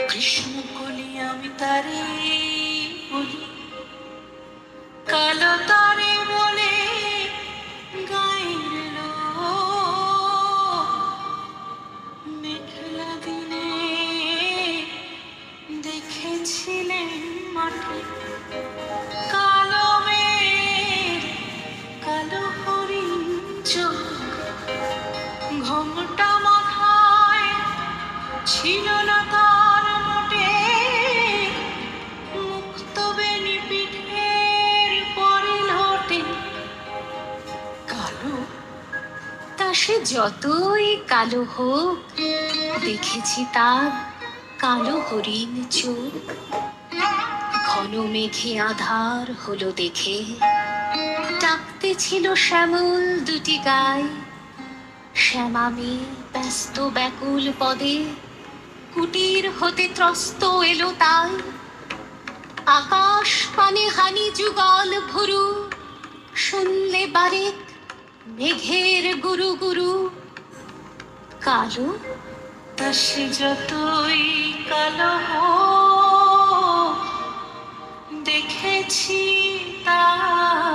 কৃষ্ণ কলি আমি তারে বলি, কালো তারে বলে গায়ের লোক। মেঘলা দিনে দেখেছিলেন মাঠে কালো মেঘ, কালো হরিণ চোখ। ঘোমটা মাথায় ছিল না তার মোটে, মুক্ত বেনি পিঠের পরে লোটে। কালো, তা সে যতই কালো হোক, দেখেছি তার কালো হরিণ চোখ। ঘন মেঘে আধার হলো দেখে, ডাকতে ছিল শ্যামল দুটি গায়ে। শ্যামামি ব্যস্ত ব্যাকুল পদে, কুটির হতে ত্রস্ত এলো তাই। আকাশ পানে হানি যুগল ভুরু, শুনলে বারেক মেঘের গুরু গুরু। কালো, তা সে যতই কালো হোক, দেখেছি তার